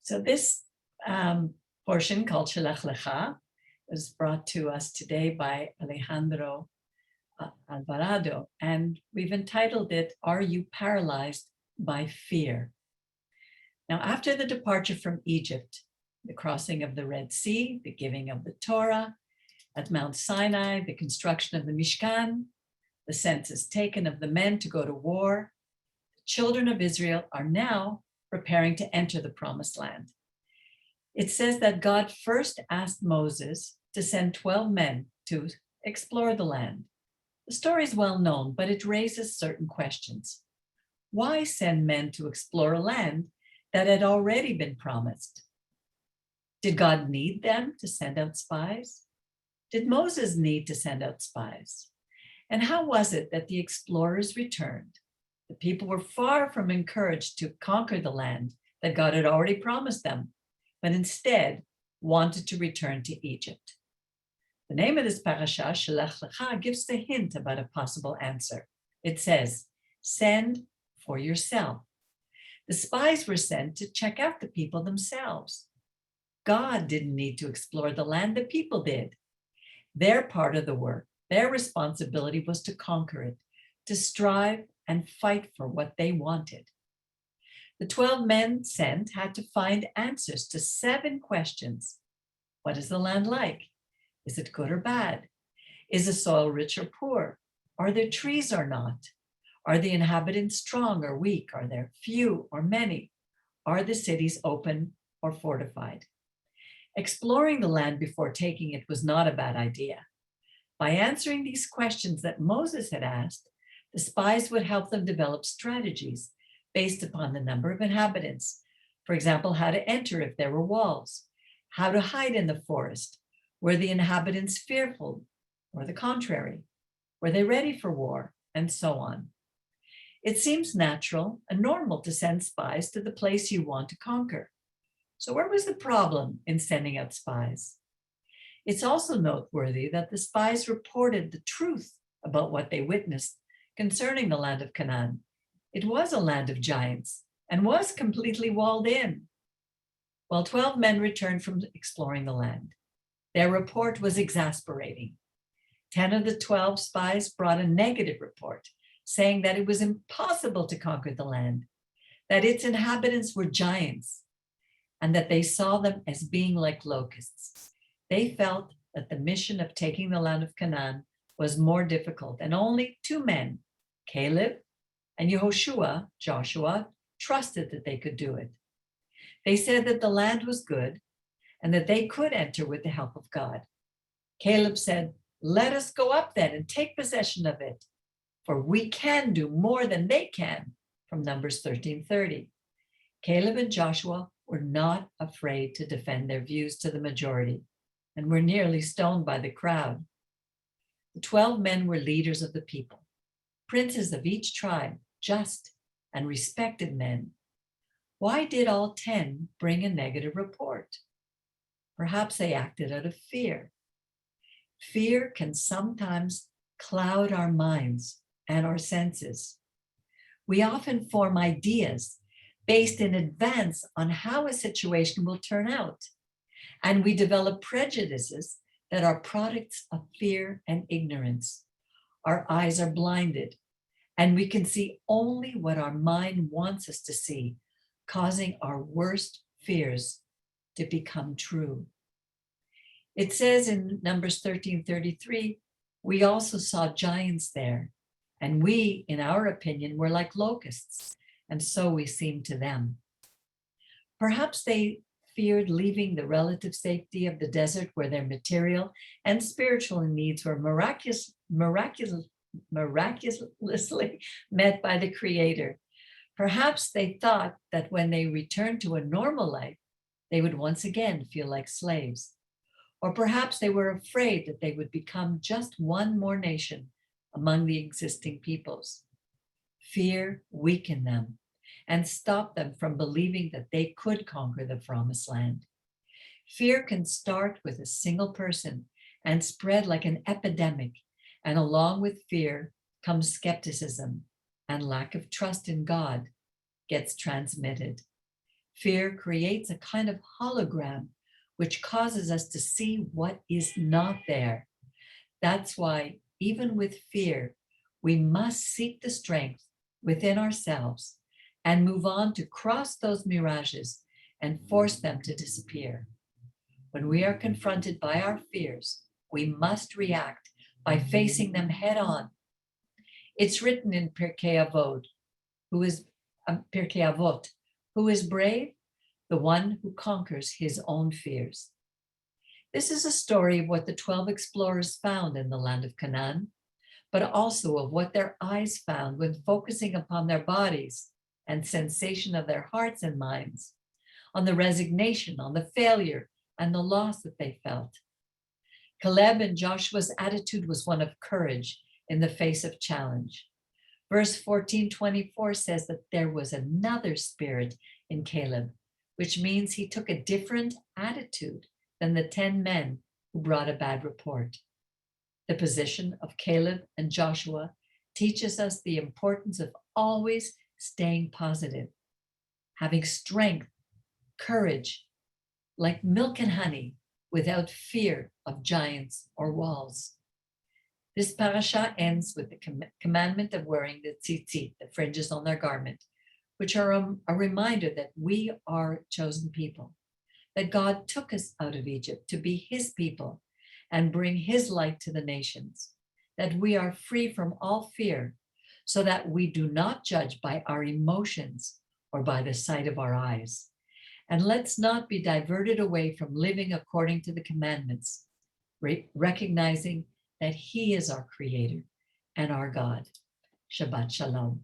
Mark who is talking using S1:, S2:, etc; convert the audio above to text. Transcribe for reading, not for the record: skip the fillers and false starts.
S1: So this portion called Shelach Lecha was brought to us today by Alejandro Alvarado, and we've entitled it, Are You Paralyzed by Fear? Now, after the departure from Egypt, the crossing of the Red Sea, the giving of the Torah, at Mount Sinai, the construction of the Mishkan, the census taken of the men to go to war, the children of Israel are now preparing to enter the promised land. It says that God first asked Moses to send 12 men to explore the land. The story is well known, but it raises certain questions. Why send men to explore a land that had already been promised? Did God need them to send out spies? Did Moses need to send out spies? And how was it that the explorers returned? The people were far from encouraged to conquer the land that God had already promised them, but instead wanted to return to Egypt. The name of this parasha, Shelach Lecha, gives the hint about a possible answer. It says, send for yourself. The spies were sent to check out the people themselves. God didn't need to explore the land, the people did. Their part of the work, their responsibility was to conquer it, to strive and fight for what they wanted. The 12 men sent had to find answers to 7 questions. What is the land like? Is it good or bad? Is the soil rich or poor? Are there trees or not? Are the inhabitants strong or weak? Are there few or many? Are the cities open or fortified? Exploring the land before taking it was not a bad idea. By answering these questions that Moses had asked, the spies would help them develop strategies based upon the number of inhabitants. For example, how to enter if there were walls, how to hide in the forest. Were the inhabitants fearful or the contrary? Were they ready for war? And so on. It seems natural and normal to send spies to the place you want to conquer. So where was the problem in sending out spies? It's also noteworthy that the spies reported the truth about what they witnessed concerning the land of Canaan. It was a land of giants and was completely walled in. Well, 12 men returned from exploring the land. Their report was exasperating. 10 of the 12 spies brought a negative report, saying that it was impossible to conquer the land, that its inhabitants were giants, and that they saw them as being like locusts. They felt that the mission of taking the land of Canaan was more difficult, and only 2 men, Caleb and Joshua, trusted that they could do it. They said that the land was good and that they could enter with the help of God. Caleb said, "Let us go up then and take possession of it, for we can do more than they can," from Numbers 13:30. Caleb and Joshua were not afraid to defend their views to the majority and were nearly stoned by the crowd. The 12 men were leaders of the people, princes of each tribe, just and respected men. Why did all 10 bring a negative report? Perhaps they acted out of fear. Fear can sometimes cloud our minds and our senses. We often form ideas based in advance on how a situation will turn out, and we develop prejudices that are products of fear and ignorance. Our eyes are blinded, and we can see only what our mind wants us to see, causing our worst fears to become true. It says in Numbers 13:33, we also saw giants there, and we, in our opinion, were like locusts, and so we seemed to them. Perhaps they feared leaving the relative safety of the desert where their material and spiritual needs were miraculously met by the Creator. Perhaps they thought that when they returned to a normal life, they would once again feel like slaves. Or perhaps they were afraid that they would become just one more nation among the existing peoples. Fear weakened them and stopped them from believing that they could conquer the promised land. Fear can start with a single person and spread like an epidemic, and along with fear comes skepticism, and lack of trust in God gets transmitted. Fear creates a kind of hologram which causes us to see what is not there. That's why, even with fear, we must seek the strength within ourselves and move on to cross those mirages and force them to disappear. When we are confronted by our fears, we must react by facing them head on. It's written in Pirkei Avot, Pirkei Avot, who is brave? The one who conquers his own fears. This is a story of what the 12 explorers found in the land of Canaan, but also of what their eyes found when focusing upon their bodies and sensation of their hearts and minds, on the resignation, on the failure, and the loss that they felt. Caleb and Joshua's attitude was one of courage in the face of challenge. Verse 14:24 says that there was another spirit in Caleb, which means he took a different attitude than the 10 men who brought a bad report. The position of Caleb and Joshua teaches us the importance of always staying positive, having strength, courage, like milk and honey, without fear of giants or walls. This parasha ends with the commandment of wearing the tzitzit, the fringes on their garment, which are a reminder that we are chosen people, that God took us out of Egypt to be his people and bring his light to the nations, that we are free from all fear, so that we do not judge by our emotions or by the sight of our eyes. And let's not be diverted away from living according to the commandments, recognizing that he is our creator and our God. Shabbat Shalom.